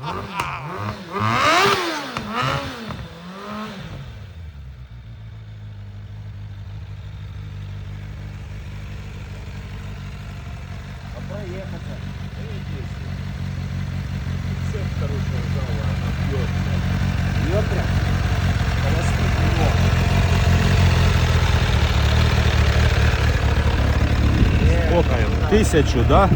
А проехаться? Все хорошая зала, она пьет. Бьет прям? Холостит его. Сколько? 1000, да?